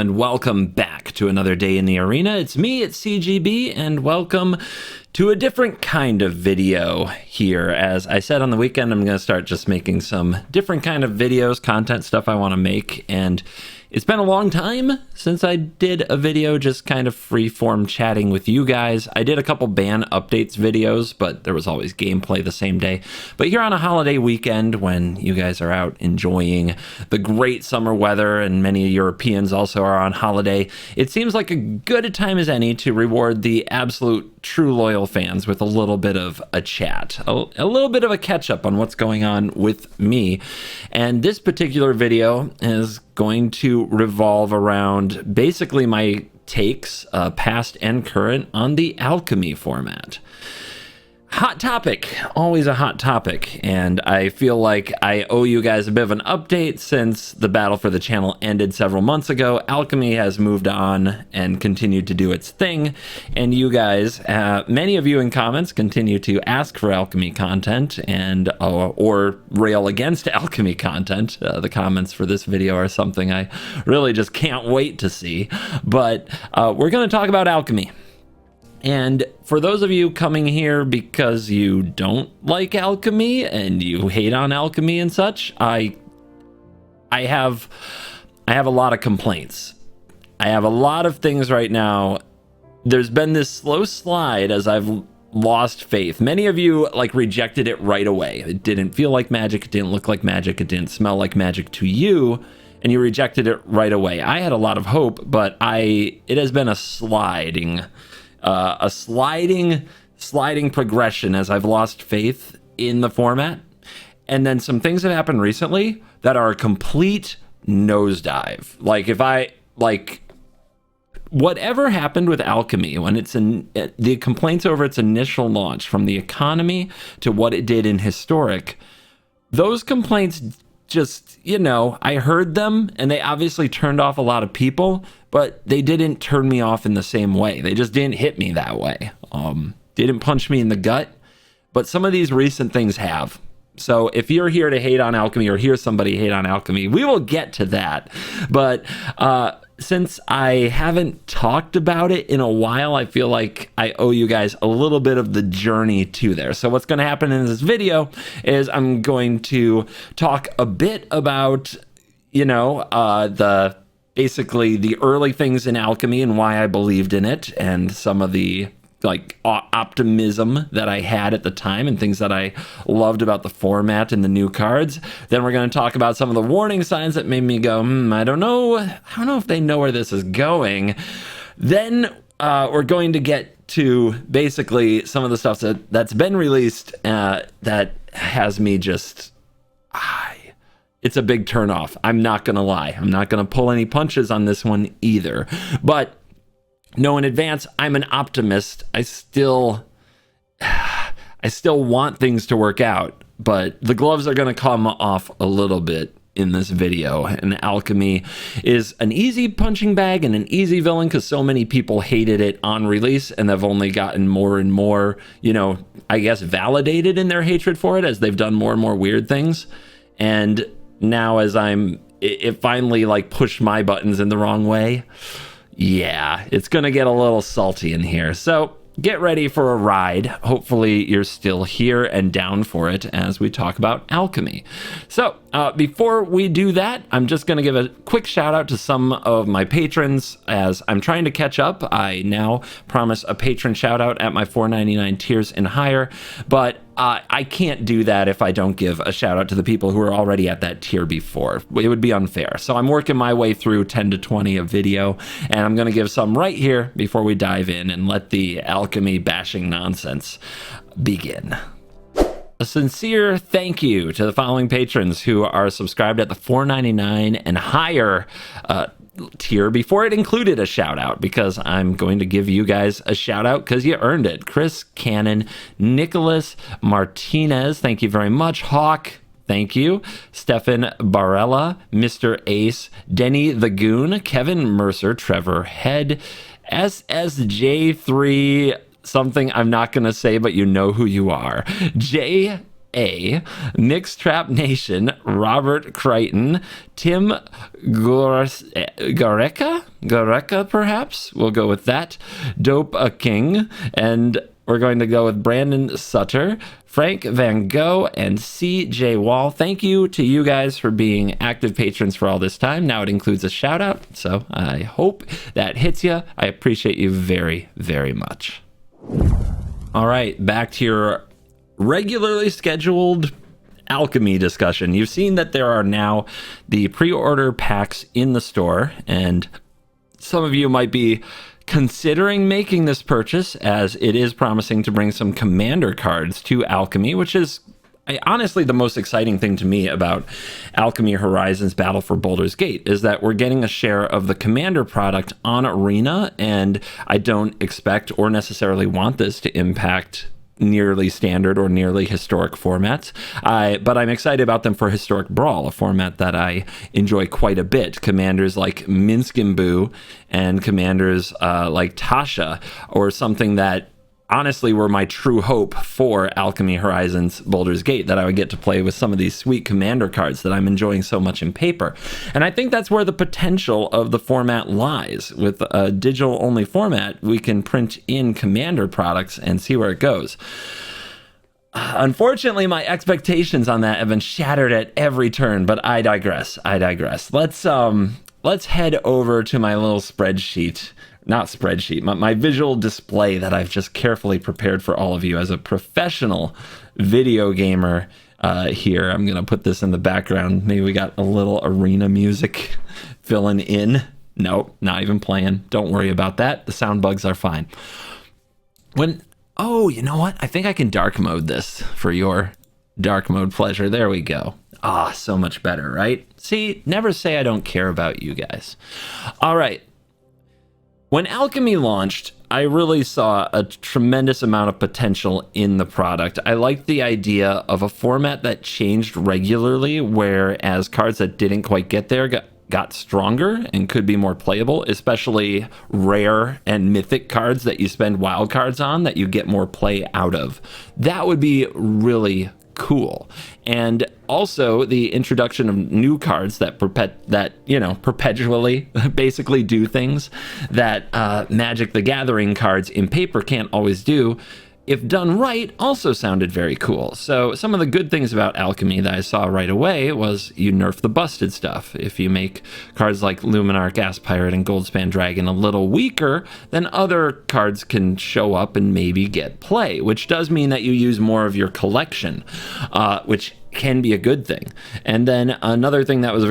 and welcome back to another day in the arena. It's me, it's CGB, and welcome to a different kind of video here. As I said on the weekend, I'm going to start just making some different kind of videos, content stuff I want to make, and it's been a long time since I did a video just kind of free-form chatting with you guys. I did a couple ban updates videos, but there was always gameplay the same day. But here on a holiday weekend when you guys are out enjoying the great summer weather and many Europeans also are on holiday, it seems like a good a time as any to reward the absolute true loyal fans with a little bit of a chat, a little bit of a catch up on what's going on with me. And this particular video is going to revolve around basically my takes, past and current, on the Alchemy format. Hot topic, always a hot topic, and I feel like I owe you guys a bit of an update since the battle for the channel ended several months ago. Alchemy has moved on and continued to do its thing, and you guys, many of you in comments continue to ask for Alchemy content and or rail against Alchemy content. The comments for this video are something I really just can't wait to see, but we're going to talk about Alchemy. And for those of you coming here because you don't like Alchemy and you hate on Alchemy and such, I have a lot of complaints. I have a lot of things right now. There's been this slow slide as I've lost faith. Many of you rejected it right away. It didn't feel like magic. It didn't look like magic. It didn't smell like magic to you, and you rejected it right away. I had a lot of hope, but it has been a sliding progression as I've lost faith in the format. And then some things have happened recently that are a complete nosedive. Whatever happened with Alchemy when the complaints over its initial launch, from the economy to what it did in historic, those complaints just, I heard them and they obviously turned off a lot of people, but they didn't turn me off in the same way. They just didn't hit me that way. Didn't punch me in the gut, but some of these recent things have. So if you're here to hate on Alchemy or hear somebody hate on Alchemy, we will get to that. But since I haven't talked about it in a while, I feel like I owe you guys a little bit of the journey to there. So what's going to happen in this video is I'm going to talk a bit about, basically the early things in Alchemy and why I believed in it, and some of the optimism that I had at the time and things that I loved about the format and the new cards. Then we're going to talk about some of the warning signs that made me go, I don't know if they know where this is going. Then we're going to get to basically some of the stuff that's been released that has me just... it's a big turnoff. I'm not going to lie. I'm not going to pull any punches on this one either. But know in advance, I'm an optimist. I still want things to work out, but the gloves are going to come off a little bit in this video. And Alchemy is an easy punching bag and an easy villain because so many people hated it on release, and they've only gotten more and more, I guess, validated in their hatred for it as they've done more and more weird things. And now as it finally pushed my buttons in the wrong way. Yeah, it's going to get a little salty in here. So get ready for a ride. Hopefully you're still here and down for it as we talk about Alchemy. So before we do that, I'm just going to give a quick shout out to some of my patrons as I'm trying to catch up. I now promise a patron shout out at my $4.99 tiers and higher, but I can't do that if I don't give a shout out to the people who are already at that tier before. It would be unfair. So I'm working my way through 10 to 20 a video, and I'm going to give some right here before we dive in and let the Alchemy bashing nonsense begin. A sincere thank you to the following patrons who are subscribed at the $4.99 and higher tier before it included a shout out, because I'm going to give you guys a shout out because you earned it. Chris Cannon, Nicholas Martinez, thank you very much. Hawk, thank you. Stefan Barella, Mr. Ace, Denny the Goon, Kevin Mercer, Trevor Head, SSJ3 something I'm not going to say, but you know who you are. A, Mixed Trap Nation, Robert Crichton, Tim Gareka, perhaps? We'll go with that. Dope a King, and we're going to go with Brandon Sutter, Frank Van Gogh, and CJ Wall. Thank you to you guys for being active patrons for all this time. Now it includes a shout out, so I hope that hits you. I appreciate you very, very much. All right, back to your regularly scheduled Alchemy discussion. You've seen that there are now the pre-order packs in the store, and some of you might be considering making this purchase, as it is promising to bring some commander cards to Alchemy, which is honestly the most exciting thing to me about Alchemy Horizons Battle for Baldur's Gate, is that we're getting a share of the commander product on Arena, and I don't expect or necessarily want this to impact nearly standard or nearly historic formats, but I'm excited about them for Historic Brawl, a format that I enjoy quite a bit. Commanders like Minsc and Boo and commanders like Tasha, or something that honestly were my true hope for Alchemy Horizons Baldur's Gate, that I would get to play with some of these sweet commander cards that I'm enjoying so much in paper. And I think that's where the potential of the format lies. With a digital only format, we can print in commander products and see where it goes. Unfortunately, my expectations on that have been shattered at every turn, but I digress. Let's head over to my little spreadsheet. Not spreadsheet, my visual display that I've just carefully prepared for all of you as a professional video gamer here. I'm going to put this in the background. Maybe we got a little arena music filling in. Nope, not even playing. Don't worry about that. The sound bugs are fine. Oh, you know what? I think I can dark mode this for your dark mode pleasure. There we go. So much better, right? See, never say I don't care about you guys. All right. When Alchemy launched, I really saw a tremendous amount of potential in the product. I liked the idea of a format that changed regularly, whereas cards that didn't quite get there got stronger and could be more playable, especially rare and mythic cards that you spend wild cards on that you get more play out of. That would be really cool. And also the introduction of new cards that perpetually basically do things that Magic the Gathering cards in paper can't always do, if done right, also sounded very cool. So some of the good things about Alchemy that I saw right away was you nerf the busted stuff. If you make cards like Luminar, Gas Pirate, and Goldspan Dragon a little weaker, then other cards can show up and maybe get play, which does mean that you use more of your collection, which can be a good thing. And then another thing that was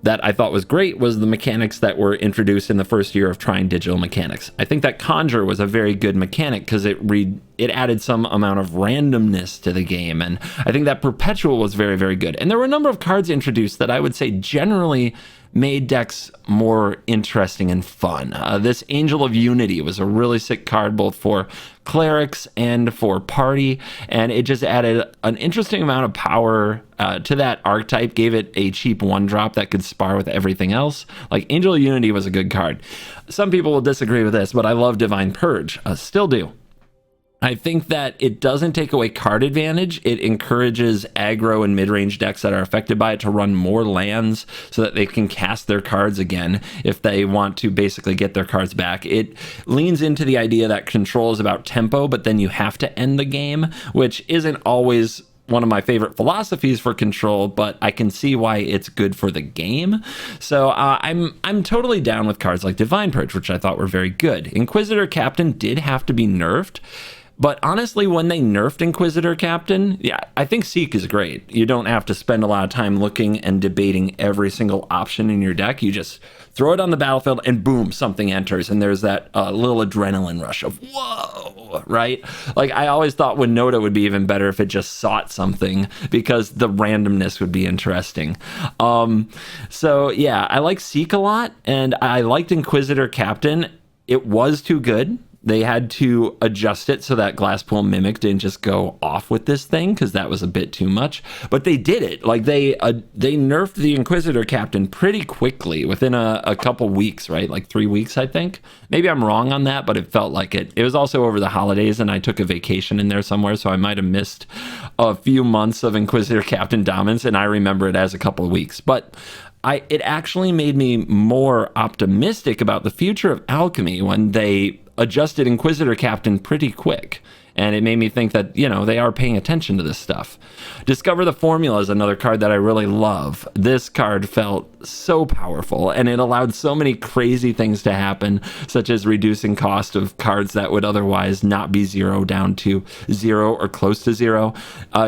that I thought was great was the mechanics that were introduced in the first year of trying digital mechanics. I think that Conjure was a very good mechanic because it added some amount of randomness to the game, and I think that Perpetual was very, very good. And there were a number of cards introduced that I would say generally made decks more interesting and fun. This Angel of Unity was a really sick card both for clerics and for party, and it just added an interesting amount of power to that archetype, gave it a cheap one drop that could spar with everything else. Like Angel of Unity was a good card. Some people will disagree with this, but I love Divine Purge, still do. I think that it doesn't take away card advantage. It encourages aggro and mid-range decks that are affected by it to run more lands so that they can cast their cards again if they want to basically get their cards back. It leans into the idea that control is about tempo, but then you have to end the game, which isn't always one of my favorite philosophies for control, but I can see why it's good for the game. So I'm totally down with cards like Divine Purge, which I thought were very good. Inquisitor Captain did have to be nerfed, but honestly, when they nerfed Inquisitor Captain, yeah, I think Seek is great. You don't have to spend a lot of time looking and debating every single option in your deck. You just throw it on the battlefield and boom, something enters. And there's that little adrenaline rush of, whoa, right? Like I always thought Winota would be even better if it just sought something because the randomness would be interesting. So yeah, I like Seek a lot and I liked Inquisitor Captain. It was too good. They had to adjust it so that Glasspool Mimic didn't just go off with this thing because that was a bit too much. But they did it. Like they nerfed the Inquisitor Captain pretty quickly within a couple weeks, right? Like 3 weeks, I think. Maybe I'm wrong on that, but it felt like it. It was also over the holidays and I took a vacation in there somewhere, so I might have missed a few months of Inquisitor Captain dominance, and I remember it as a couple of weeks. But it actually made me more optimistic about the future of Alchemy when they adjusted Inquisitor Captain pretty quick. And it made me think that, they are paying attention to this stuff. Discover the Formula is another card that I really love. This card felt so powerful, and it allowed so many crazy things to happen, such as reducing cost of cards that would otherwise not be zero down to zero or close to zero.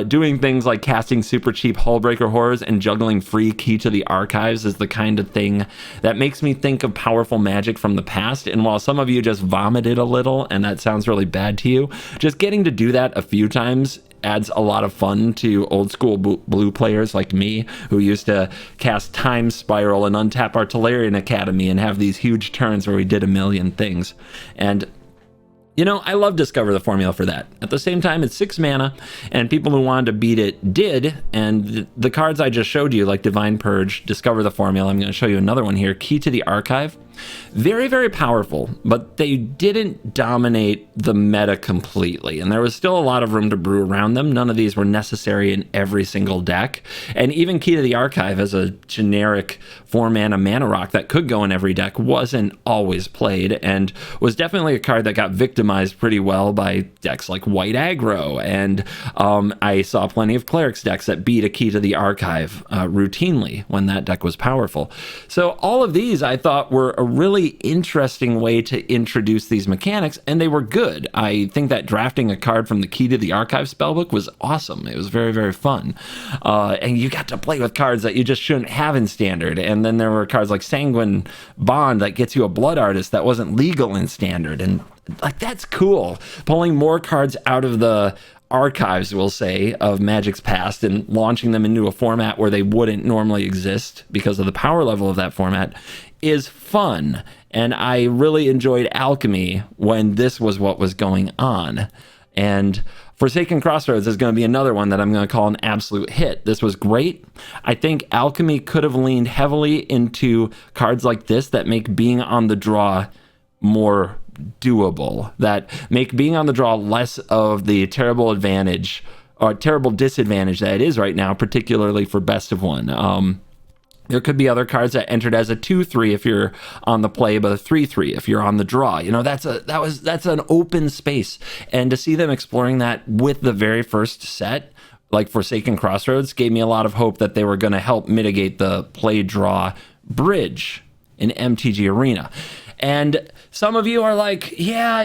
Doing things like casting super cheap Hullbreaker Horrors and juggling free Key to the Archives is the kind of thing that makes me think of powerful Magic from the past. And while some of you just vomited a little, and that sounds really bad to you, just getting to do that a few times adds a lot of fun to old school blue players like me, who used to cast Time Spiral and untap our Tolarian Academy and have these huge turns where we did a million things. And I love Discover the Formula for that. At the same time, it's 6 mana, and people who wanted to beat it did, and the cards I just showed you, like Divine Purge, Discover the Formula, I'm going to show you another one here, Key to the Archive. Very, very powerful, but they didn't dominate the meta completely, and there was still a lot of room to brew around them. None of these were necessary in every single deck, and even Key to the Archive as a generic 4-mana mana rock that could go in every deck wasn't always played, and was definitely a card that got victimized pretty well by decks like White Aggro, and I saw plenty of Clerics decks that beat a Key to the Archive routinely when that deck was powerful. So all of these I thought were a really interesting way to introduce these mechanics, and they were good. I think that drafting a card from the Key to the Archive spellbook was awesome. It was very, very fun. And you got to play with cards that you just shouldn't have in Standard. And then there were cards like Sanguine Bond that gets you a Blood Artist that wasn't legal in Standard. And that's cool. Pulling more cards out of the archives, we'll say, of Magic's past and launching them into a format where they wouldn't normally exist because of the power level of that format is fun. And I really enjoyed Alchemy when this was what was going on. And Forsaken Crossroads is going to be another one that I'm going to call an absolute hit. This was great. I think Alchemy could have leaned heavily into cards like this that make being on the draw more doable, that make being on the draw less of the terrible advantage or terrible disadvantage that it is right now, particularly for best of one. There could be other cards that entered as a 2/3 if you're on the play, but a 3/3 if you're on the draw. That's an open space, and to see them exploring that with the very first set, like Forsaken Crossroads, gave me a lot of hope that they were going to help mitigate the play draw bridge in MTG Arena. And some of you are like, yeah,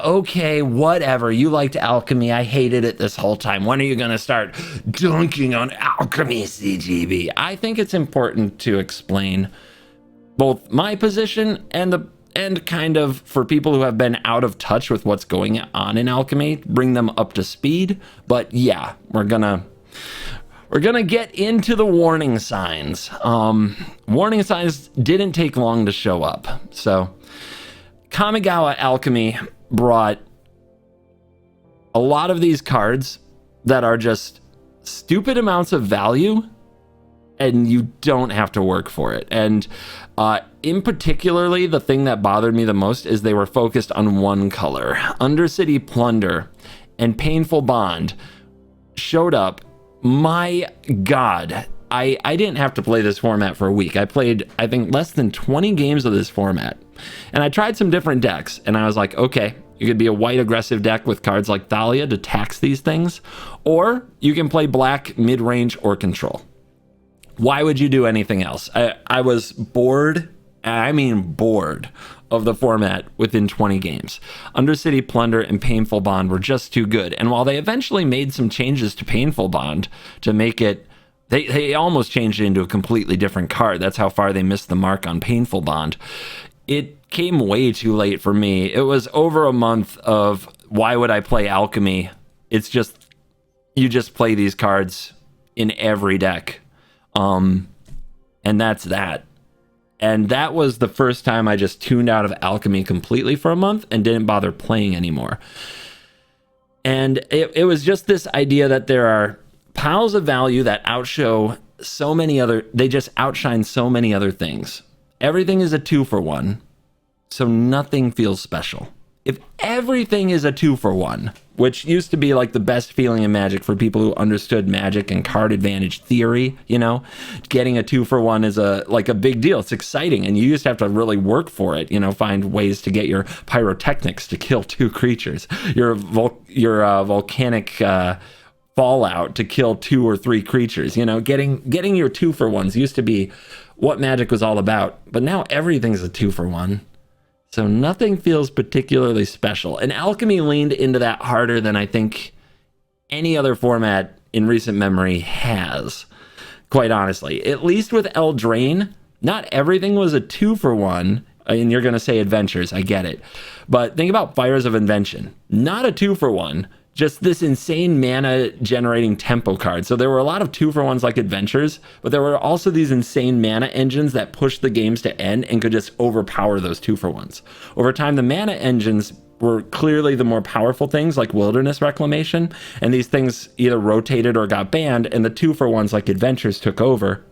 okay, whatever. You liked Alchemy. I hated it this whole time. When are you going to start dunking on Alchemy, CGB? I think it's important to explain both my position and kind of for people who have been out of touch with what's going on in Alchemy, bring them up to speed. But yeah, we're gonna get into the warning signs. Warning signs didn't take long to show up. So Kamigawa Alchemy brought a lot of these cards that are just stupid amounts of value, and you don't have to work for it. And in particularly, the thing that bothered me the most is they were focused on one color. Undercity Plunder and Painful Bond showed up. My God, I didn't have to play this format for a week. I played, I think, less than 20 games of this format. And I tried some different decks, and I was like, okay, you could be a white aggressive deck with cards like Thalia to tax these things, or you can play black, mid-range, or control. Why would you do anything else? I was bored, I mean bored, of the format within 20 games. Undercity Plunder and Painful Bond were just too good. And while they eventually made some changes to Painful Bond to make it, they almost changed it into a completely different card. That's how far they missed the mark on Painful Bond. It came way too late for me. It was over a month of, why would I play Alchemy? It's just, you just play these cards in every deck. And that's that. And that was the first time I just tuned out of Alchemy completely for a month and didn't bother playing anymore. And it was just this idea that there are piles of value that outshine so many other things. Everything is a 2-for-1, so nothing feels special. If everything is a 2-for-1, which used to be like the best feeling in Magic for people who understood Magic and card advantage theory. You know, getting a 2-for-1 is a big deal. It's exciting, and you used to have to really work for it. You know, find ways to get your pyrotechnics to kill 2 creatures, your volcanic fallout to kill 2 or 3 creatures. You know, getting your 2-for-1s used to be what Magic was all about, but now everything's a 2-for-1. So nothing feels particularly special. And Alchemy leaned into that harder than I think any other format in recent memory has, quite honestly. At least with Eldraine, not everything was a 2-for-1. And you're going to say adventures, I get it. But think about Fires of Invention. Not a 2-for-1, just this insane mana generating tempo card. So there were a lot of 2-for-1s like adventures, but there were also these insane mana engines that pushed the games to end and could just overpower those 2-for-1s. Over time, the mana engines were clearly the more powerful things like Wilderness Reclamation, and these things either rotated or got banned, and the 2-for-1s like adventures took over.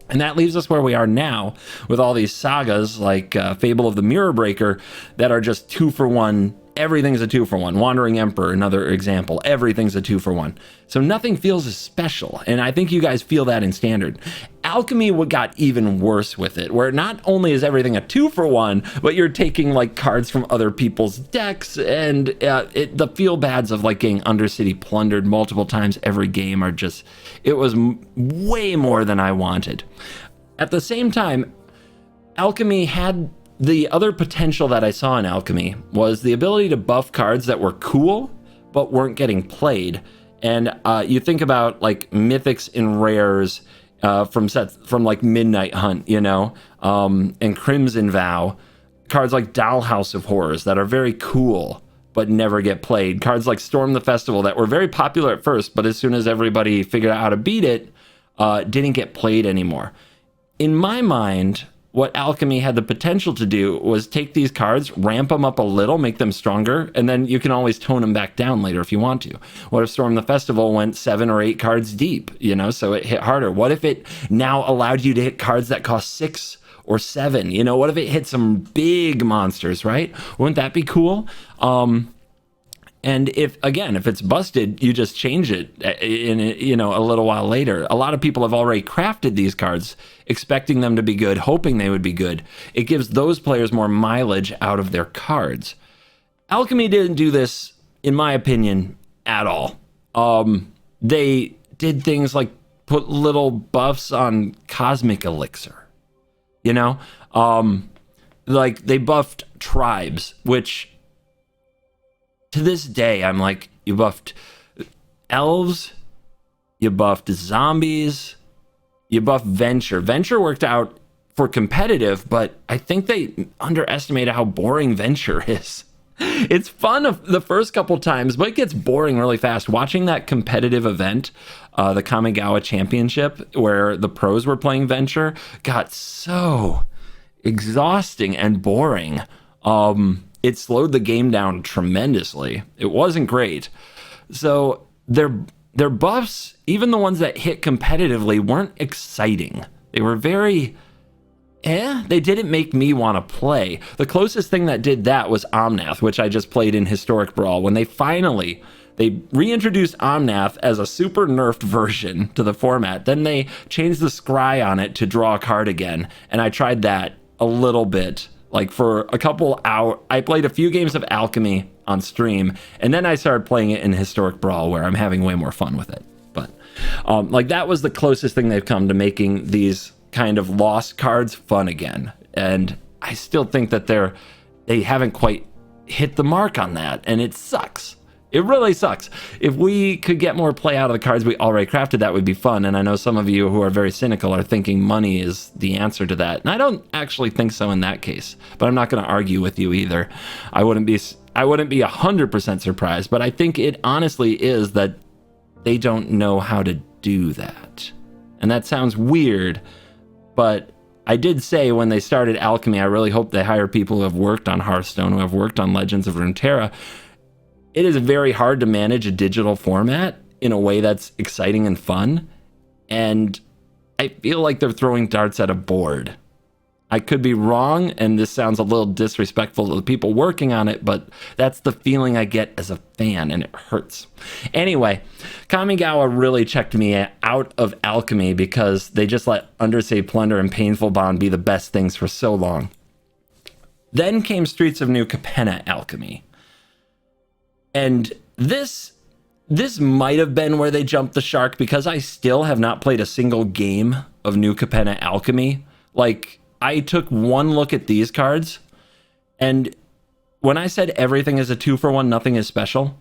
And that leaves us where we are now with all these sagas like Fable of the Mirror Breaker that are just 2-for-1. Everything's a 2-for-1. Wandering Emperor, another example. Everything's a 2-for-1. So nothing feels as special. And I think you guys feel that in Standard. Alchemy got even worse with it, where not only is everything a 2-for-1, but you're taking like cards from other people's decks, and the feel bads of like getting Undercity plundered multiple times every game are just, it was way more than I wanted. At the same time, Alchemy had the other potential that I saw in Alchemy was the ability to buff cards that were cool but weren't getting played. And you think about like mythics and rares from like Midnight Hunt, you know, and Crimson Vow, cards like Dollhouse of Horrors that are very cool but never get played. Cards like Storm the Festival that were very popular at first, but as soon as everybody figured out how to beat it, didn't get played anymore. In my mind, what Alchemy had the potential to do was take these cards, ramp them up a little, make them stronger, and then you can always tone them back down later if you want to. What if Storm the Festival went 7 or 8 cards deep, you know, so it hit harder? What if it now allowed you to hit cards that cost 6 or 7? You know, what if it hit some big monsters, right? Wouldn't that be cool? And if it's busted, you just change it in, you know, a little while later. A lot of people have already crafted these cards, expecting them to be good, hoping they would be good. It gives those players more mileage out of their cards. Alchemy didn't do this, in my opinion, at all. They did things like put little buffs on Cosmic Elixir, you know? Like they buffed tribes, which to this day, I'm like, you buffed elves, you buffed zombies, you buffed Venture. Venture worked out for competitive, but I think they underestimated how boring Venture is. It's fun the first couple times, but it gets boring really fast. Watching that competitive event, the Kamigawa Championship, where the pros were playing Venture, got so exhausting and boring. It slowed the game down tremendously. It wasn't great. So their buffs, even the ones that hit competitively, weren't exciting. They were very, they didn't make me want to play. The closest thing that did that was Omnath, which I just played in Historic Brawl. When they reintroduced Omnath as a super nerfed version to the format. Then they changed the scry on it to draw a card again. And I tried that a little bit. Like for a couple hours, I played a few games of Alchemy on stream, and then I started playing it in Historic Brawl, where I'm having way more fun with it. But like that was the closest thing they've come to making these kind of lost cards fun again. And I still think that they haven't quite hit the mark on that, and it sucks. It really sucks. If we could get more play out of the cards we already crafted, that would be fun. And I know some of you who are very cynical are thinking money is the answer to that. And I don't actually think so in that case, but I'm not going to argue with you either. I wouldn't be 100% surprised, but I think it honestly is that they don't know how to do that. And that sounds weird, but I did say when they started Alchemy, I really hope they hire people who have worked on Hearthstone, who have worked on Legends of Runeterra. It is very hard to manage a digital format in a way that's exciting and fun. And I feel like they're throwing darts at a board. I could be wrong, and this sounds a little disrespectful to the people working on it, but that's the feeling I get as a fan, and it hurts. Anyway, Kamigawa really checked me out of Alchemy because they just let Undersea Plunder and Painful Bond be the best things for so long. Then came Streets of New Capenna Alchemy. And this might have been where they jumped the shark, because I still have not played a single game of New Capenna Alchemy. Like, I took one look at these cards, and when I said everything is a 2-for-1, nothing is special,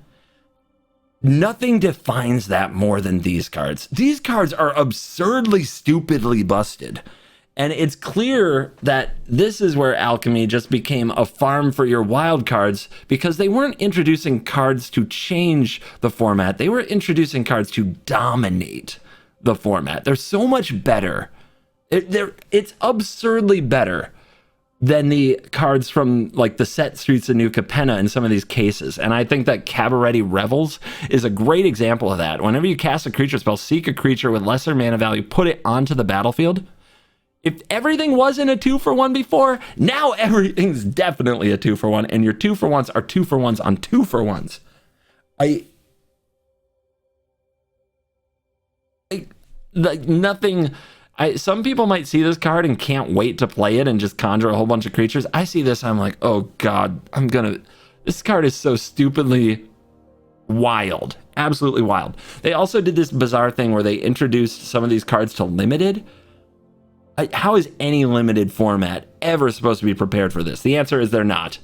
nothing defines that more than these cards. These cards are absurdly, stupidly busted. And it's clear that this is where Alchemy just became a farm for your wild cards, because they weren't introducing cards to change the format. They were introducing cards to dominate the format. They're so much better. It's absurdly better than the cards from like the set Streets of New Capenna in some of these cases. And I think that Cabaretti Revels is a great example of that. Whenever you cast a creature spell, seek a creature with lesser mana value, put it onto the battlefield. If everything wasn't a 2-for-1 before, now everything's definitely a 2-for-1, and your 2-for-1s are 2-for-1s on 2-for-1s. Like nothing. Some people might see this card and can't wait to play it and just conjure a whole bunch of creatures. I see this, I'm like, oh god, this card is so stupidly wild, absolutely wild. They also did this bizarre thing where they introduced some of these cards to limited. How is any limited format ever supposed to be prepared for this? The answer is they're not.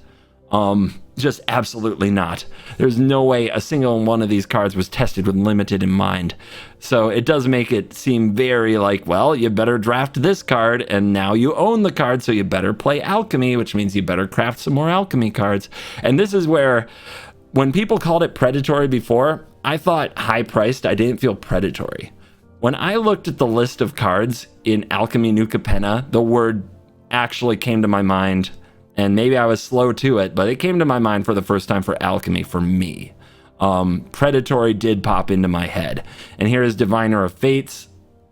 Just absolutely not. There's no way a single one of these cards was tested with limited in mind. So it does make it seem very like, well, you better draft this card, and now you own the card, so you better play Alchemy, which means you better craft some more Alchemy cards. And this is where, when people called it predatory before, I thought high-priced. I didn't feel predatory. When I looked at the list of cards in Alchemy New Capenna, the word actually came to my mind, and maybe I was slow to it, but it came to my mind for the first time for Alchemy for me. Predatory did pop into my head. And here is Diviner of Fates.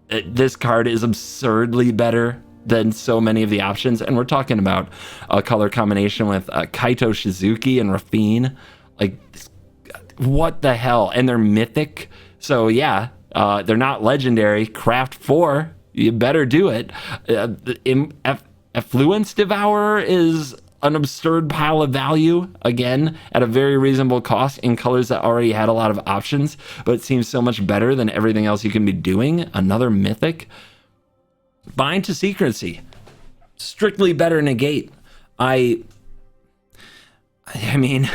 This card is absurdly better than so many of the options, and we're talking about a color combination with Kaito Shizuki and Rafine. Like, what the hell? And they're mythic, so yeah. They're not legendary. Craft 4, you better do it. Effluence Devourer is an absurd pile of value, again, at a very reasonable cost in colors that already had a lot of options, but it seems so much better than everything else you can be doing. Another mythic. Bind to Secrecy. Strictly better negate. I mean...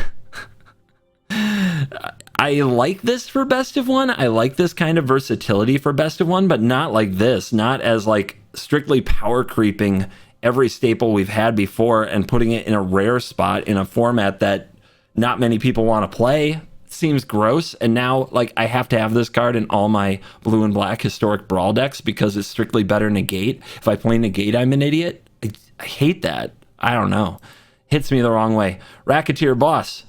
I like this for best of one. I like this kind of versatility for best of one, but not like this. Not as like strictly power creeping every staple we've had before and putting it in a rare spot in a format that not many people want to play. It seems gross. And now like I have to have this card in all my blue and black historic brawl decks because it's strictly better negate. If I play negate, I'm an idiot. I hate that. I don't know. Hits me the wrong way. Racketeer Boss.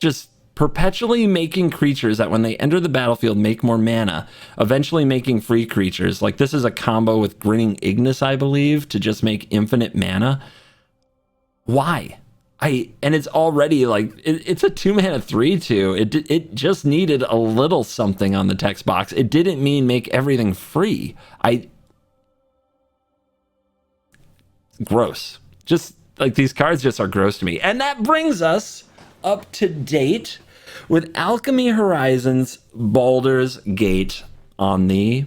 Just perpetually making creatures that when they enter the battlefield make more mana, eventually making free creatures. Like this is a combo with Grinning Ignis, I believe, to just make infinite mana. Why? And it's already like, it's a 2-mana 3/2. It just needed a little something on the text box. It didn't mean make everything free. Gross. Just like these cards just are gross to me. And that brings us up to date with Alchemy Horizons Baldur's Gate on the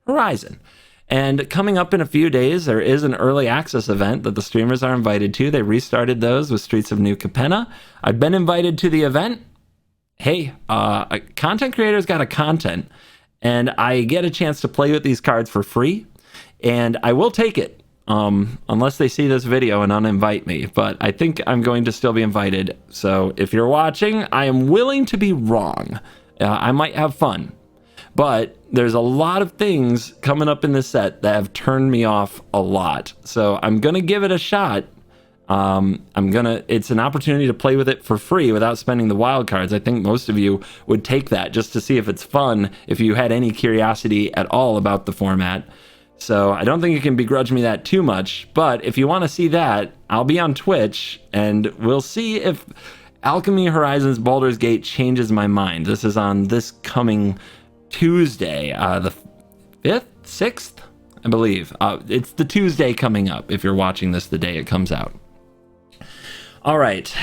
horizon. And coming up in a few days, there is an early access event that the streamers are invited to. They restarted those with Streets of New Capenna. I've been invited to the event. Hey, a content creator's got a content, and I get a chance to play with these cards for free, and I will take it. Unless they see this video and uninvite me, but I think I'm going to still be invited. So if you're watching, I am willing to be wrong. I might have fun, but there's a lot of things coming up in this set that have turned me off a lot. So I'm going to give it a shot. It's an opportunity to play with it for free without spending the wild cards. I think most of you would take that just to see if it's fun, if you had any curiosity at all about the format. So I don't think you can begrudge me that too much. But if you want to see that, I'll be on Twitch, and we'll see if Alchemy Horizons Baldur's Gate changes my mind. This is on this coming Tuesday, the 5th, 6th, I believe. It's the Tuesday coming up if you're watching this the day it comes out. All right.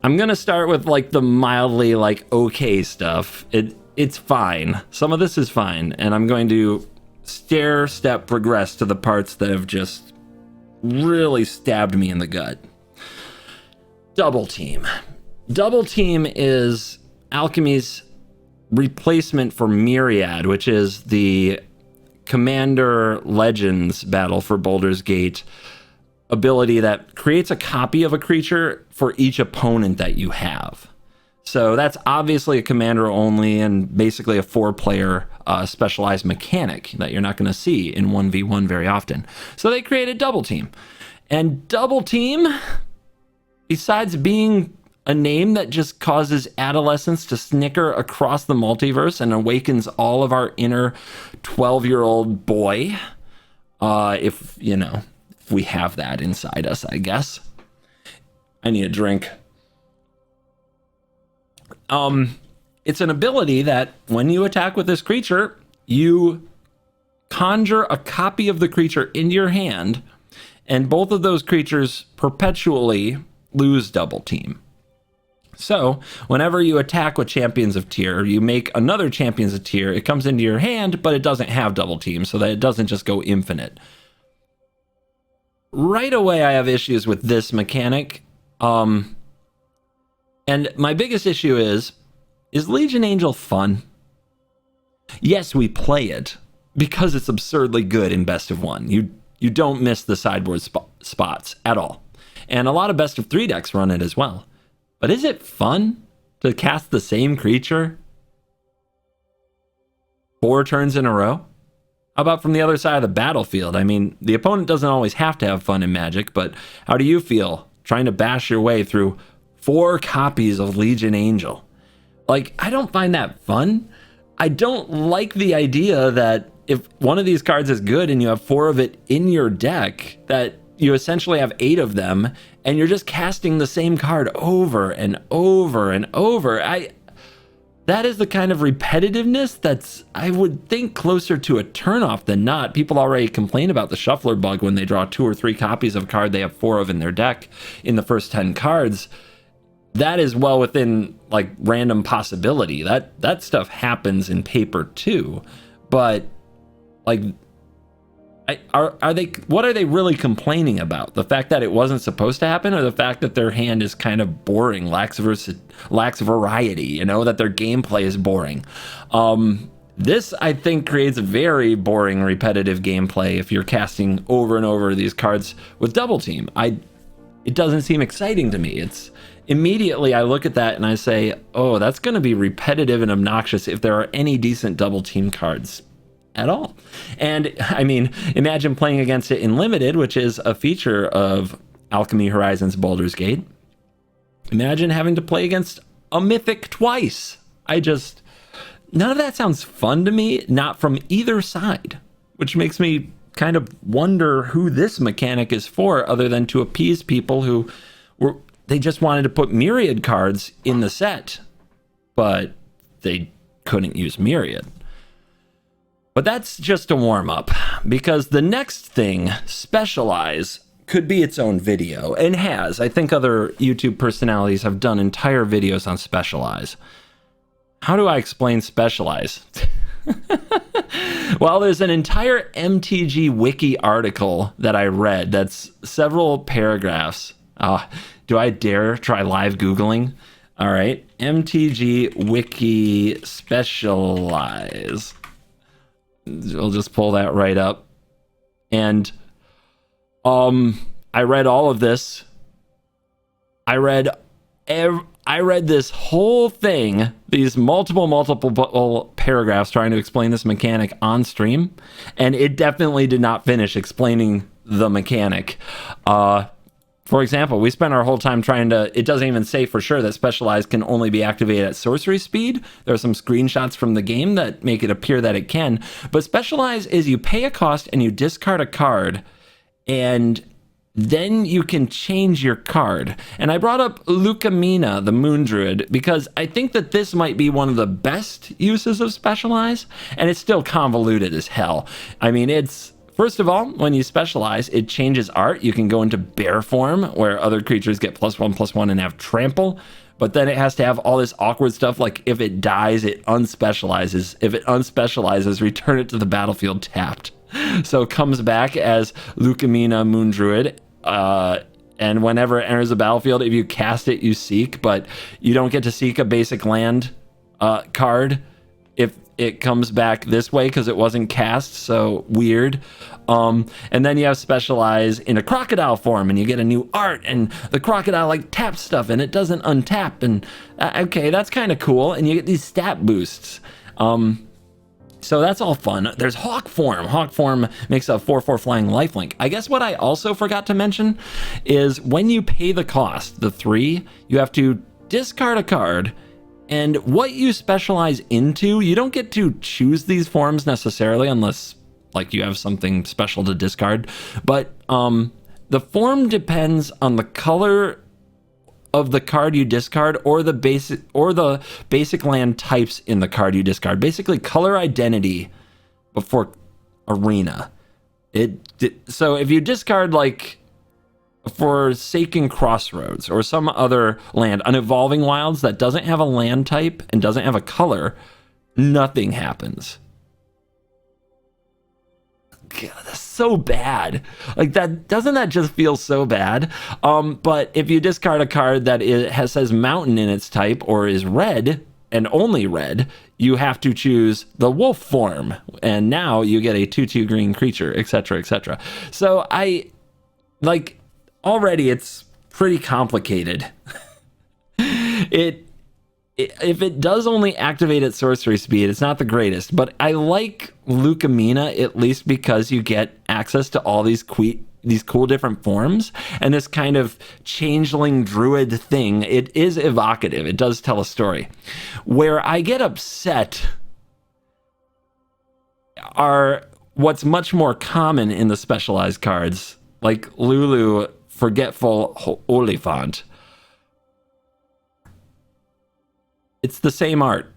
I'm going to start with like the mildly like okay stuff. It's fine. Some of this is fine. And I'm going to step progress to the parts that have just really stabbed me in the gut. Double Team. Double Team is Alchemy's replacement for Myriad, which is the Commander Legends battle for Baldur's Gate ability that creates a copy of a creature for each opponent that you have. So that's obviously a commander only and basically a 4-player specialized mechanic that you're not going to see in 1v1 very often. So they created Double Team. And Double Team, besides being a name that just causes adolescents to snicker across the multiverse and awakens all of our inner 12-year-old boy, if we have that inside us, I guess. I need a drink. It's an ability that when you attack with this creature, you conjure a copy of the creature into your hand, and both of those creatures perpetually lose Double Team. So whenever you attack with Champions of Tyr, you make another Champions of Tyr, it comes into your hand, but it doesn't have Double Team, so that it doesn't just go infinite. Right away, I have issues with this mechanic. And my biggest issue is Legion Angel fun? Yes, we play it because it's absurdly good in Best of 1. You don't miss the sideboard spots at all. And a lot of Best of 3 decks run it as well. But is it fun to cast the same creature 4 turns in a row? How about from the other side of the battlefield? I mean, the opponent doesn't always have to have fun in Magic, but how do you feel trying to bash your way through 4 copies of Legion Angel? Like, I don't find that fun. I don't like the idea that if one of these cards is good and you have 4 of it in your deck, that you essentially have 8 of them and you're just casting the same card over and over and over. That is the kind of repetitiveness that's, I would think, closer to a turnoff than not. People already complain about the shuffler bug when they draw 2 or 3 copies of a card they have 4 of in their deck in the first 10 cards. That is well within like random possibility. That stuff happens in paper too. But like, are they? What are they really complaining about? The fact that it wasn't supposed to happen, or the fact that their hand is kind of boring, lacks variety? That their gameplay is boring. This, I think, creates very boring, repetitive gameplay if you're casting over and over these cards with Double Team. It doesn't seem exciting to me. It's immediately I look at that and I say, oh, that's going to be repetitive and obnoxious if there are any decent Double Team cards at all. And I mean, imagine playing against it in Limited, which is a feature of Alchemy Horizons Baldur's Gate. Imagine having to play against a Mythic twice. None of that sounds fun to me, not from either side, which makes me kind of wonder who this mechanic is for, other than to appease people who they just wanted to put Myriad cards in the set, but they couldn't use Myriad. But that's just a warm-up, because the next thing, Specialize, could be its own video, and has. I think other YouTube personalities have done entire videos on Specialize. How do I explain Specialize? Well, there's an entire MTG Wiki article that I read that's several paragraphs. Do I dare try live Googling? All right, MTG Wiki Specialize. I'll just pull that right up. And I read all of this. I read this whole thing, these multiple paragraphs trying to explain this mechanic on stream, and it definitely did not finish explaining the mechanic. For example, we spent our whole time trying to, it doesn't even say for sure that Specialize can only be activated at sorcery speed. There are some screenshots from the game that make it appear that it can. But Specialize is you pay a cost and you discard a card, and then you can change your card. And I brought up Lucamina, the Moon Druid, because I think that this might be one of the best uses of Specialize, and it's still convoluted as hell. I mean, it's, first of all, when you Specialize, it changes art. You can go into bear form, where other creatures get +1/+1 and have trample, but then it has to have all this awkward stuff, like if it dies, it unspecializes. If it unspecializes, return it to the battlefield tapped. So it comes back as Lucamina Moon Druid, and whenever it enters the battlefield, if you cast it, you seek, but you don't get to seek a basic land card if it comes back this way because it wasn't cast, so weird. And then you have Specialize in a crocodile form, and you get a new art, and the crocodile like taps stuff, and it doesn't untap, and okay, that's kind of cool, and you get these stat boosts. So that's all fun. There's Hawk Form. Hawk Form makes a 4/4 flying lifelink. I guess what I also forgot to mention is when you pay the cost, the 3, you have to discard a card, and what you specialize into, you don't get to choose these forms necessarily unless like you have something special to discard, but the form depends on the color of the card you discard or the basic land types in the card you discard. Basically color identity before arena. So if you discard like Forsaken Crossroads or some other land, an Evolving Wilds that doesn't have a land type and doesn't have a color, nothing happens. God, that's so bad. Like that, doesn't that just feel so bad? But if you discard a card that says mountain in its type or is red and only red, you have to choose the wolf form, and now you get a 2/2 green creature, etc., etc. So I like already it's pretty complicated. If it does only activate at sorcery speed, it's not the greatest, but I like Lucamina at least because you get access to all these cool different forms and this kind of changeling druid thing. It is evocative. It does tell a story. Where I get upset are what's much more common in the specialized cards, like Lulu, Forgetful Oliphant. It's the same art.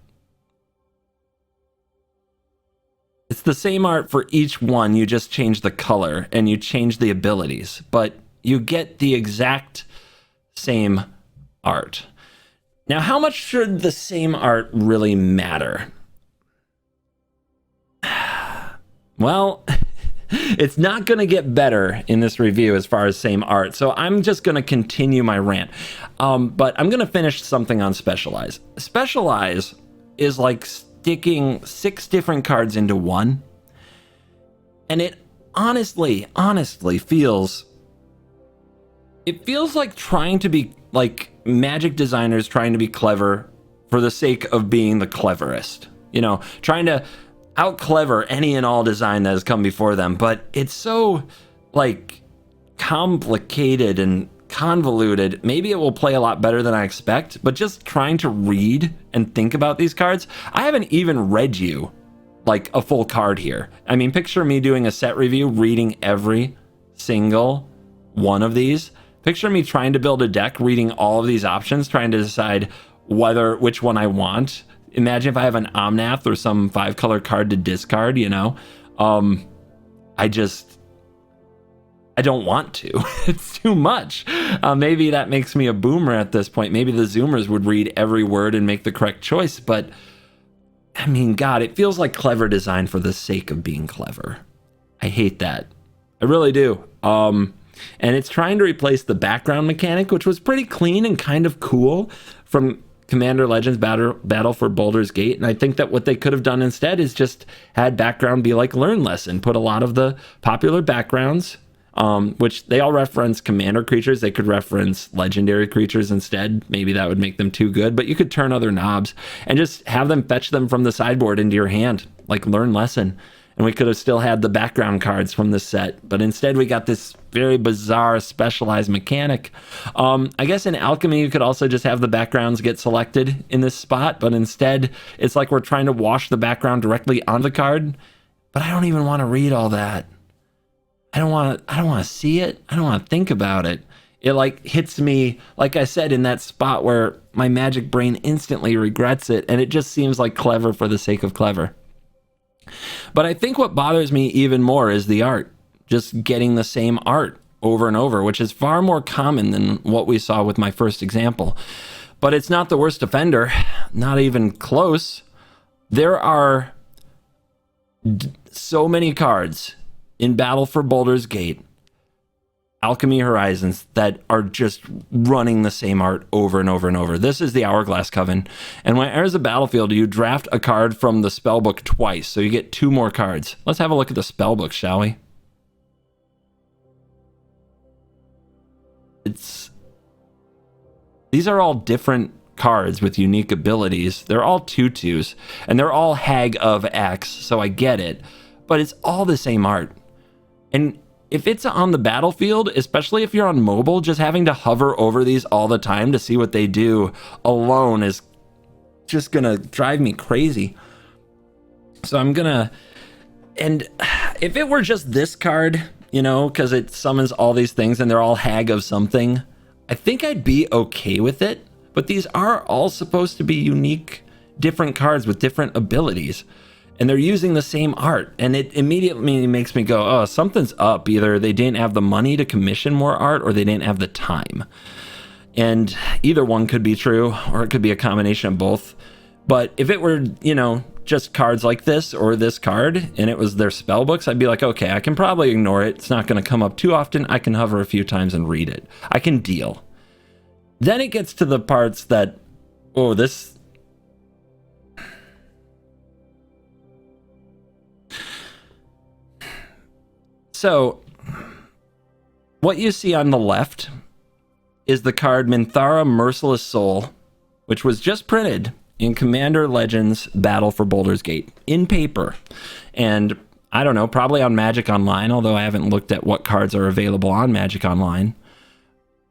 It's the same art for each one. You just change the color and you change the abilities, but you get the exact same art. Now, how much should the same art really matter? Well, it's not going to get better in this review as far as same art, so I'm just going to continue my rant. But I'm going to finish something on Specialize. Specialize is like sticking 6 different cards into one, and it honestly feels like trying to be like Magic designers trying to be clever for the sake of being the cleverest. You know, trying to out clever any and all design that has come before them, but it's so like complicated and convoluted. Maybe it will play a lot better than I expect, but just trying to read and think about these cards, I haven't even read you like a full card here. I mean, picture me doing a set review, reading every single one of these. Picture me trying to build a deck, reading all of these options, trying to decide which one I want. Imagine if I have an Omnath or some 5-color card to discard, you know? I don't want to. It's too much. Maybe that makes me a boomer at this point. Maybe the Zoomers would read every word and make the correct choice, but I mean, God, it feels like clever design for the sake of being clever. I hate that. I really do. And it's trying to replace the background mechanic, which was pretty clean and kind of cool from Commander Legends Battle for Baldur's Gate. And I think that what they could have done instead is just had background be like Learn Lesson, put a lot of the popular backgrounds, which they all reference commander creatures. They could reference legendary creatures instead. Maybe that would make them too good, but you could turn other knobs and just have them fetch them from the sideboard into your hand, like Learn Lesson. and we could have still had the background cards from the set, but instead we got this very bizarre specialized mechanic. I guess in Alchemy you could also just have the backgrounds get selected in this spot, but instead it's like we're trying to wash the background directly on the card. But I don't even want to read all that. I don't want to see it. I don't want to think about it. It like hits me, like I said, in that spot where my Magic brain instantly regrets it, and it just seems like clever for the sake of clever. But I think what bothers me even more is the art. Just getting the same art over and over, which is far more common than what we saw with my first example. But it's not the worst offender, not even close. There are so many cards in Battle for Baldur's Gate, Alchemy Horizons, that are just running the same art over and over and over. This is the Hourglass Coven, and when it enters the battlefield, you draft a card from the spellbook twice, so you get 2 more cards. Let's have a look at the spellbook, shall we? These are all different cards with unique abilities. They're all 2/2s, and they're all Hag of X, so I get it, but it's all the same art. And if it's on the battlefield, especially if you're on mobile, just having to hover over these all the time to see what they do alone is just gonna drive me crazy. So I'm gonna, and if it were just this card, you know, because it summons all these things and they're all Hag of something, I think I'd be okay with it. But these are all supposed to be unique, different cards with different abilities. And they're using the same art. And it immediately makes me go, oh, something's up. Either they didn't have the money to commission more art, or they didn't have the time. And either one could be true, or it could be a combination of both. But if it were, you know, just cards like this or this card, and it was their spell books, I'd be like, okay, I can probably ignore it. It's not going to come up too often. I can hover a few times and read it. I can deal. Then it gets to the parts that, oh, this... So, what you see on the left is the card Minthara Merciless Soul, which was just printed in Commander Legends Battle for Baldur's Gate in paper. And I don't know, probably on Magic Online, although I haven't looked at what cards are available on Magic Online.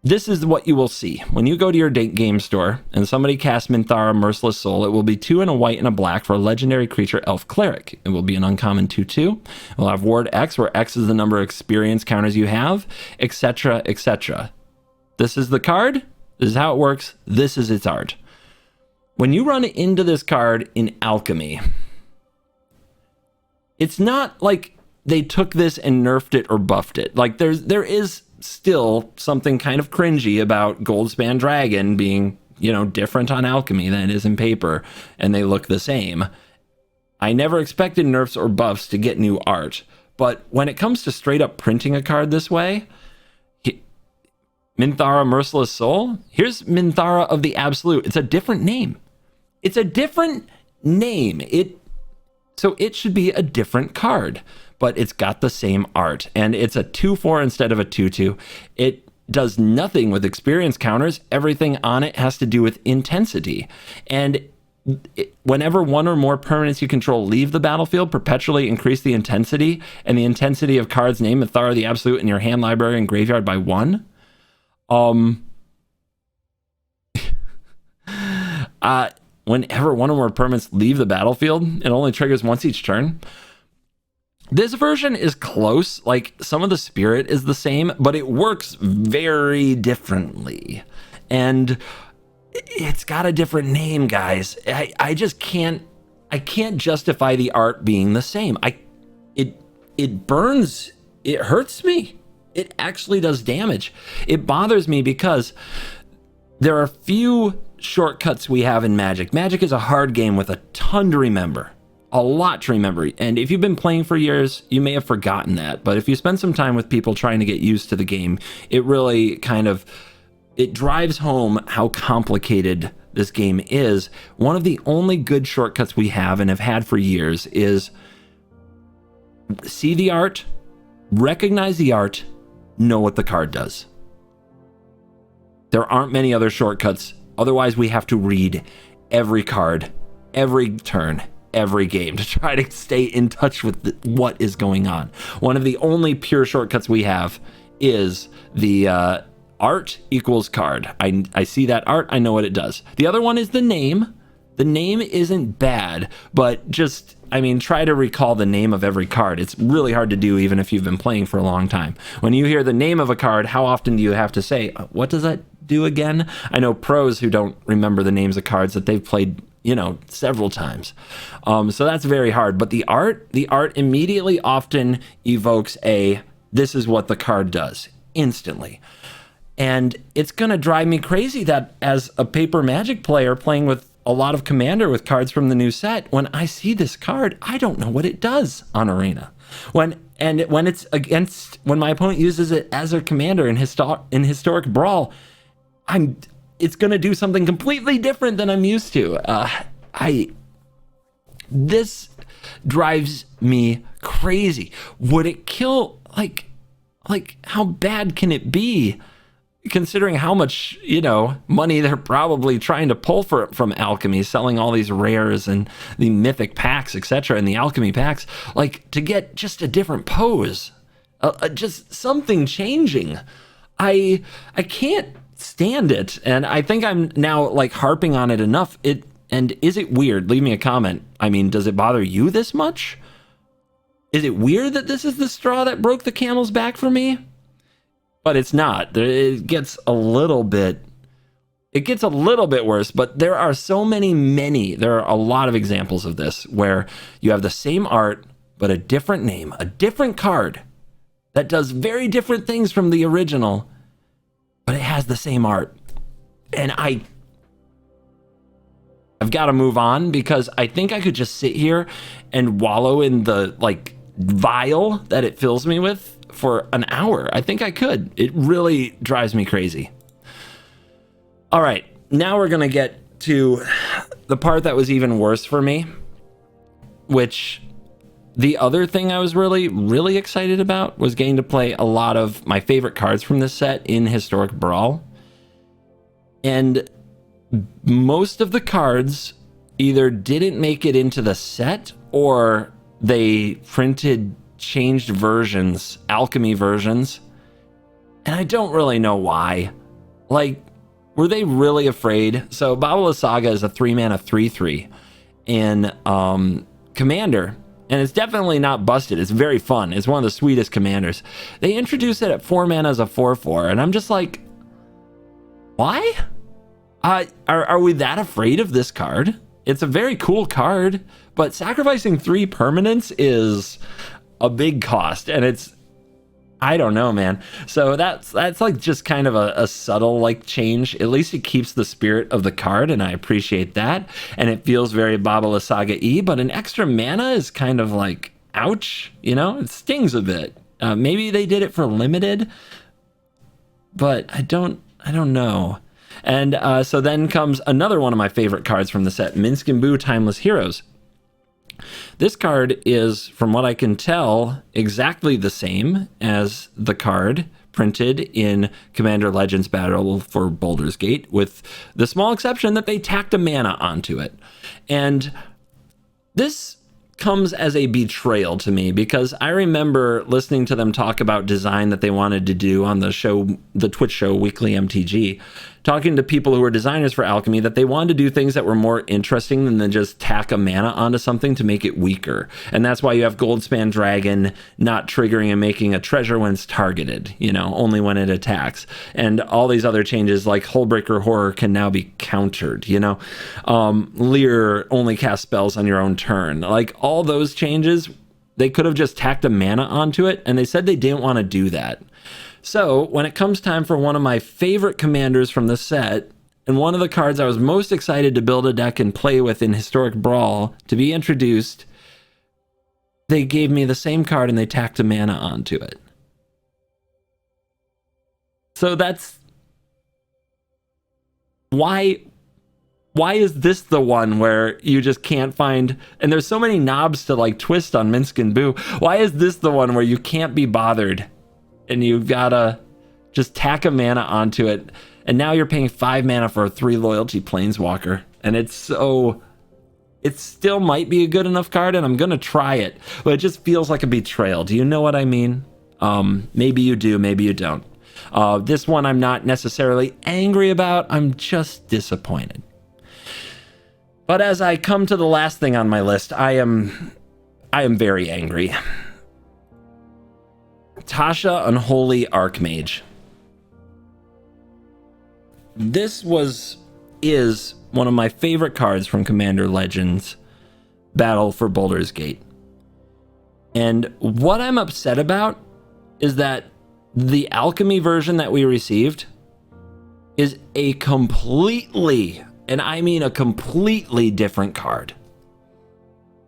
This is what you will see. When you go to your game store and somebody casts Minthara Merciless Soul, it will be 2 and a white and a black for a legendary creature Elf Cleric. It will be an uncommon 2/2. It will have ward X, where X is the number of experience counters you have, etc., etc. This is the card. This is how it works. This is its art. When you run into this card in Alchemy, it's not like they took this and nerfed it or buffed it. Like there is still something kind of cringy about Goldspan Dragon being, you know, different on Alchemy than it is in paper, and they look the same. I never expected nerfs or buffs to get new art, but when it comes to straight up printing a card this way, Minthara Merciless Soul, here's Minthara of the Absolute. It's a different name. It's a different name. So it should be a different card, but it's got the same art, and it's a 2/4 instead of a 2/2. It does nothing with experience counters. Everything on it has to do with intensity. And whenever one or more permanents you control leave the battlefield, perpetually increase the intensity, and the intensity of cards named Minthara the Absolute in your hand, library, and graveyard by 1. Whenever one or more permanents leave the battlefield, it only triggers once each turn. This version is close, like some of the spirit is the same, but it works very differently. And it's got a different name, guys. I just can't justify the art being the same. It burns, it hurts me. It actually does damage. It bothers me because there are few shortcuts we have in Magic. Magic is a hard game with a ton to remember. A lot to remember. And if you've been playing for years, you may have forgotten that. But if you spend some time with people trying to get used to the game, it really it drives home how complicated this game is. One of the only good shortcuts we have and have had for years is see the art, recognize the art, know what the card does. There aren't many other shortcuts. Otherwise, we have to read every card, every turn, every game to try to stay in touch with what is going on. One of the only pure shortcuts we have is the art equals card. I see that art, I know what it does. The other one is the name. The name isn't bad, but just, I mean, try to recall the name of every card. It's really hard to do even if you've been playing for a long time. When you hear the name of a card, how often do you have to say, what does that do again? I know pros who don't remember the names of cards that they've played, you know, several times. So that's very hard. But the art immediately often evokes this is what the card does instantly. And it's going to drive me crazy that as a paper Magic player playing with a lot of Commander with cards from the new set, when I see this card, I don't know what it does on Arena. When my opponent uses it as a Commander in Historic Brawl, it's going to do something completely different than I'm used to. This drives me crazy. Would it kill, like how bad can it be? Considering how much, you know, money they're probably trying to pull from Alchemy, selling all these rares and the mythic packs, etc., and the Alchemy packs, like, to get just a different pose, just something changing. I can't stand it, and I think I'm now like harping on it enough. And is it weird? Leave me a comment. I mean, does it bother you this much? Is it weird that this is the straw that broke the camel's back for me? But it's not. It gets a little bit worse, but there are so many, there are a lot of examples of this where you have the same art, but a different name, a different card that does very different things from the original, but it has the same art. And I've got to move on because I think I could just sit here and wallow in the like vial that it fills me with for an hour. I think I could. It really drives me crazy. All right, now we're gonna get to the part that was even worse for me, which the other thing I was really excited about was getting to play a lot of my favorite cards from this set in Historic Brawl. And most of the cards either didn't make it into the set or they printed changed versions, Alchemy versions, and I don't really know why. Like, were they really afraid? So Babala Saga is a 3-mana 3/3 in Commander, and it's definitely not busted. It's very fun. It's one of the sweetest commanders. They introduced it at 4 mana as a 4/4, and I'm just like, why? Are we that afraid of this card? It's a very cool card, but sacrificing 3 permanents is a big cost, and it's, I don't know, man. So that's like just kind of a subtle like change. At least it keeps the spirit of the card, and I appreciate that. And it feels very Babala Saga-y, but an extra mana is kind of like, ouch, you know? It stings a bit. Maybe they did it for limited, but I don't know. And so then comes another one of my favorite cards from the set, Minsc and Boo Timeless Heroes. This card is, from what I can tell, exactly the same as the card printed in Commander Legends Battle for Baldur's Gate, with the small exception that they tacked a mana onto it. And this comes as a betrayal to me, because I remember listening to them talk about design that they wanted to do on the show, the Twitch show Weekly MTG, talking to people who were designers for Alchemy, that they wanted to do things that were more interesting than just tack a mana onto something to make it weaker. And that's why you have Goldspan Dragon not triggering and making a treasure when it's targeted, you know, only when it attacks. And all these other changes, like Hullbreaker Horror can now be countered, you know. Lear only cast spells on your own turn. Like, all those changes, they could have just tacked a mana onto it, and they said they didn't want to do that. So when it comes time for one of my favorite commanders from the set, and one of the cards I was most excited to build a deck and play with in Historic Brawl to be introduced, they gave me the same card and they tacked a mana onto it. So that's why is this the one where you just can't find, and there's so many knobs to like twist on Minsc and Boo, why is this the one where you can't be bothered and you've gotta just tack a mana onto it, and now you're paying 5 mana for a 3 loyalty planeswalker, and it's so It still might be a good enough card, and I'm going to try it, but it just feels like a betrayal. Do you know what I mean? Maybe you do, maybe you don't. This one I'm not necessarily angry about. I'm just disappointed. But as I come to the last thing on my list, I am very angry. Tasha, Unholy Archmage. This is one of my favorite cards from Commander Legends Battle for Baldur's Gate. And what I'm upset about is that the Alchemy version that we received is a completely, and I mean a completely different card.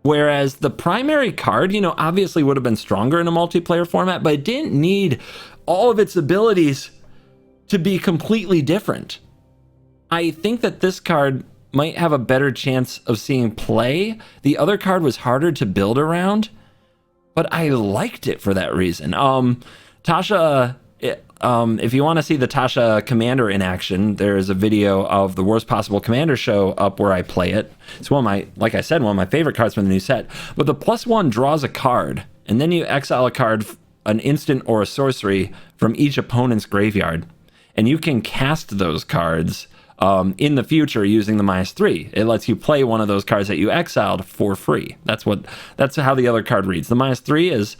Whereas the primary card, obviously would have been stronger in a multiplayer format, but it didn't need all of its abilities to be completely different. I think that this card might have a better chance of seeing play. The other card was harder to build around, but I liked it for that reason. Tasha, if you want to see the Tasha Commander in action, there's a video of the Worst Possible Commander show up where I play it. It's like I said, one of my favorite cards from the new set. But the +1 draws a card, and then you exile a card, an instant or a sorcery from each opponent's graveyard. And you can cast those cards in the future using the -3. It lets you play one of those cards that you exiled for free. That's how the other card reads. The -3 is,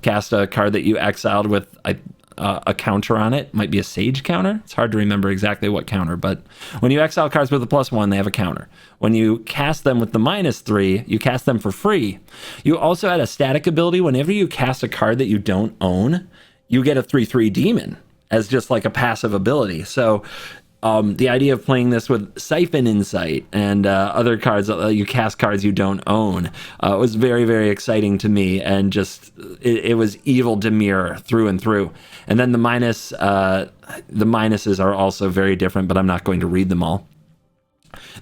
cast a card that you exiled with a counter on it. Might be a Sage counter. It's hard to remember exactly what counter, but when you exile cards with a +1, they have a counter. When you cast them with the -3, you cast them for free. You also had a static ability. Whenever you cast a card that you don't own, you get a 3/3 demon as just like a passive ability. So the idea of playing this with Siphon Insight and other cards, you cast cards you don't own, was very, very exciting to me, and just it was evil Dimir through and through. And then the minuses are also very different, but I'm not going to read them all.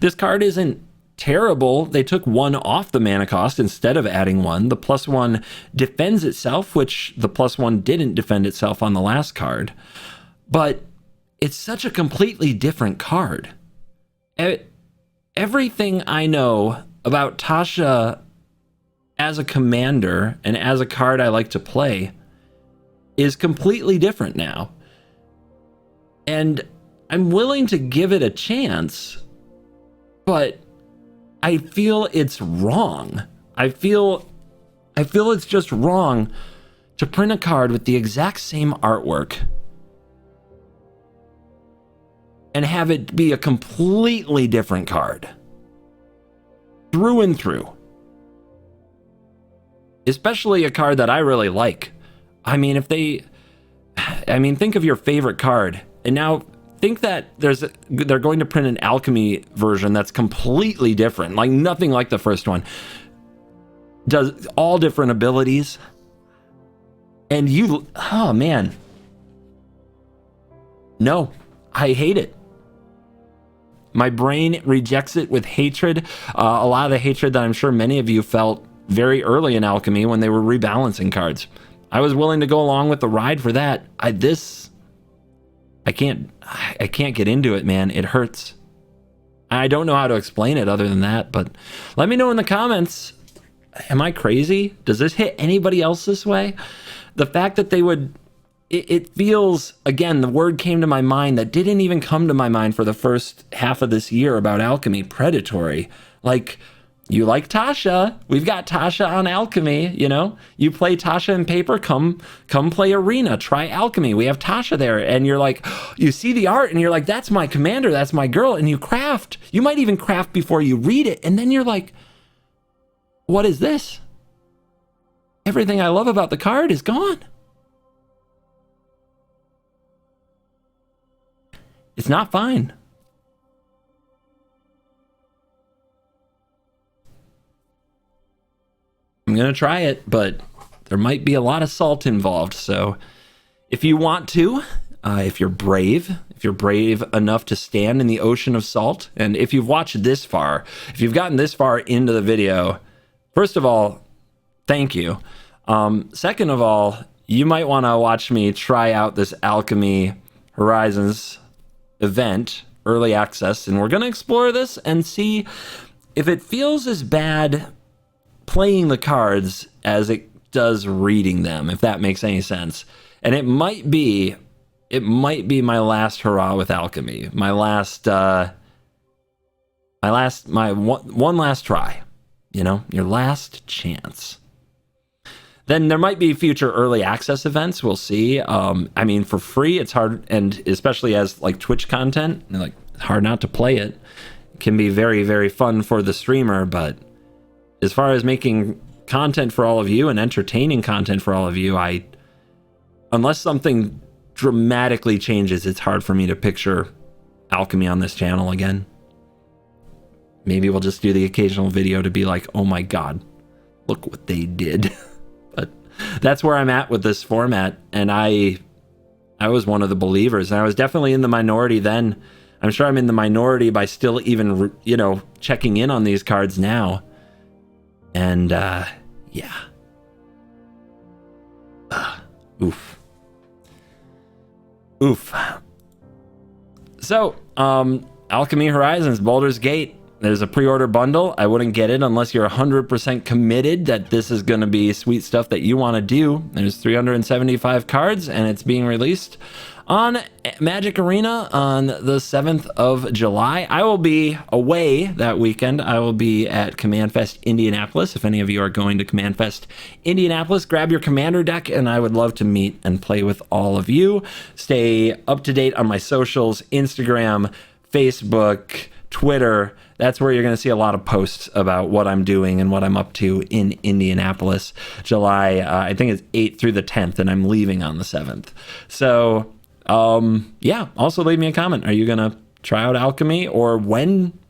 This card isn't terrible. They took 1 off the mana cost instead of adding 1. The +1 defends itself, which the +1 didn't defend itself on the last card. But it's such a completely different card. Everything I know about Tasha as a commander and as a card I like to play is completely different now. And I'm willing to give it a chance, but I feel it's wrong. I feel it's just wrong to print a card with the exact same artwork and have it be a completely different card. Through and through. Especially a card that I really like. I mean, think of your favorite card, and now think that they're going to print an Alchemy version that's completely different, like nothing like the first one. Does all different abilities. And oh man. No, I hate it. My brain rejects it with hatred. A lot of the hatred that I'm sure many of you felt very early in Alchemy when they were rebalancing cards. I was willing to go along with the ride for that. I can't get into it, man. It hurts. I don't know how to explain it other than that, but let me know in the comments. Am I crazy? Does this hit anybody else this way? The fact that they would... It feels, again, the word came to my mind that didn't even come to my mind for the first half of this year about Alchemy, predatory. Like, you like Tasha, we've got Tasha on Alchemy, you play Tasha in paper, come play Arena, try Alchemy, we have Tasha there, and you're like, you see the art, and you're like, that's my commander, that's my girl, and you craft. You might even craft before you read it, and then you're like, what is this? Everything I love about the card is gone. It's not fine. I'm going to try it, but there might be a lot of salt involved. So if you want to, if you're brave enough to stand in the ocean of salt, and if you've watched this far, if you've gotten this far into the video, first of all, thank you. Second of all, you might want to watch me try out this Alchemy Horizons event, early access, and we're going to explore this and see if it feels as bad playing the cards as it does reading them, if that makes any sense. And it might be my last hurrah with Alchemy, my one last try, you know, your last chance. Then there might be future early access events. We'll see. I mean, for free, it's hard, and especially as like Twitch content, like hard not to play it. It can be very, very fun for the streamer, but as far as making content for all of you and entertaining content for all of you, unless something dramatically changes, it's hard for me to picture Alchemy on this channel again. Maybe we'll just do the occasional video to be like, oh my god, look what they did. But that's where I'm at with this format, and I was one of the believers, and I was definitely in the minority then. I'm sure I'm in the minority by still even, you know, checking in on these cards now. And yeah. Oof. So, Alchemy Horizons, Baldur's Gate. There's a pre-order bundle. I wouldn't get it unless you're 100% committed that this is going to be sweet stuff that you want to do. There's 375 cards, and it's being released on Magic Arena on the 7th of July. I will be away that weekend. I will be at Command Fest Indianapolis. If any of you are going to Command Fest Indianapolis, grab your Commander deck, and I would love to meet and play with all of you. Stay up to date on my socials, Instagram, Facebook, Twitter. That's where you're going to see a lot of posts about what I'm doing and what I'm up to in Indianapolis, July, I think it's 8th through the 10th, and I'm leaving on the 7th. So, yeah, also leave me a comment. Are you going to try out Alchemy? Or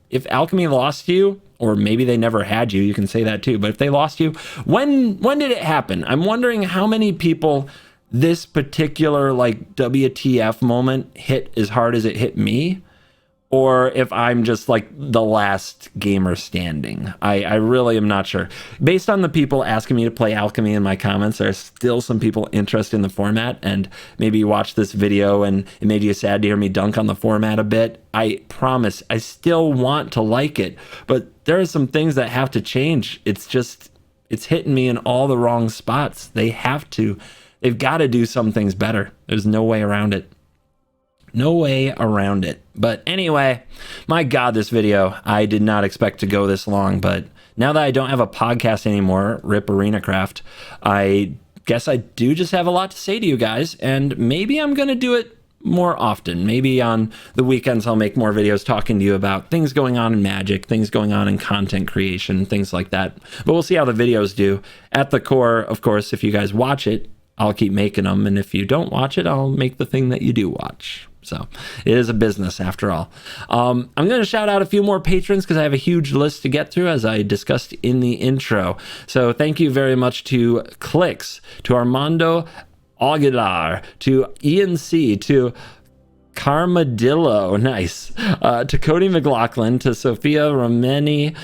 if Alchemy lost you, or maybe they never had you can say that too, but if they lost you, when did it happen? I'm wondering how many people this particular like WTF moment hit as hard as it hit me, or if I'm just like the last gamer standing. I really am not sure. Based on the people asking me to play Alchemy in my comments, there's still some people interested in the format, and maybe you watched this video and it made you sad to hear me dunk on the format a bit. I promise, I still want to like it, but there are some things that have to change. It's hitting me in all the wrong spots. They've got to do some things better. There's no way around it. No way around it. But anyway, my god, this video, I did not expect to go this long, but now that I don't have a podcast anymore, rip ArenaCraft, I guess I do just have a lot to say to you guys, and maybe I'm going to do it more often. Maybe on the weekends I'll make more videos talking to you about things going on in Magic, things going on in content creation, things like that. But we'll see how the videos do. At the core, of course, if you guys watch it, I'll keep making them, and if you don't watch it, I'll make the thing that you do watch. So it is a business after all. I'm going to shout out a few more patrons because I have a huge list to get through, as I discussed in the intro. So thank you very much to Clicks, to Armando Aguilar, to Ian C, to Carmadillo, nice, to Cody McLaughlin, to Sophia Romney,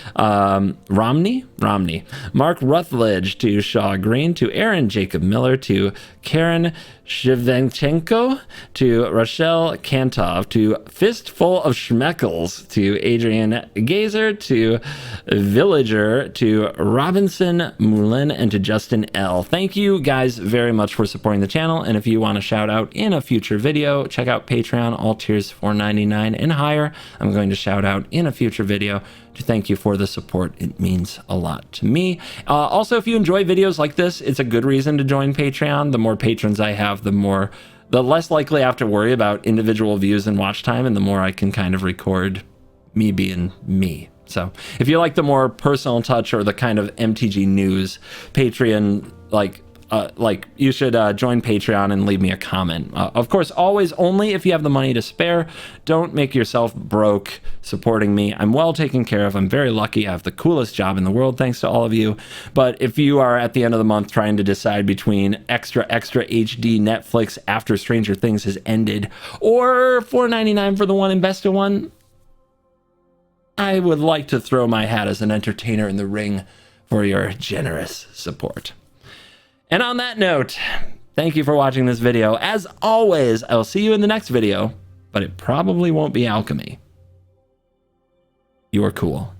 Mark Rutledge, to Shaw Green, to Aaron Jacob Miller, to Karen Shevchenko, to Rochelle Kantov, to Fistful of Schmeckles, to Adrian Gazer, to Villager, to Robinson Moulin, and to Justin L. Thank you guys very much for supporting the channel, and if you want a shout out in a future video, check out Patreon, all tiers $4.99 and higher. I'm going to shout out in a future video to thank you for the support. It means a lot to me. Also, if you enjoy videos like this, it's a good reason to join Patreon. The more patrons I have, the less likely I have to worry about individual views and watch time, and the more I can kind of record me being me. So if you like the more personal touch or the kind of MTG news, Patreon, you should join Patreon and leave me a comment. Of course, always only if you have the money to spare. Don't make yourself broke supporting me. I'm well taken care of. I'm very lucky. I have the coolest job in the world, thanks to all of you. But if you are at the end of the month trying to decide between extra HD Netflix after Stranger Things has ended, or $4.99 for the one and best of one, I would like to throw my hat as an entertainer in the ring for your generous support. And on that note, thank you for watching this video. As always, I will see you in the next video, but it probably won't be Alchemy. You are cool.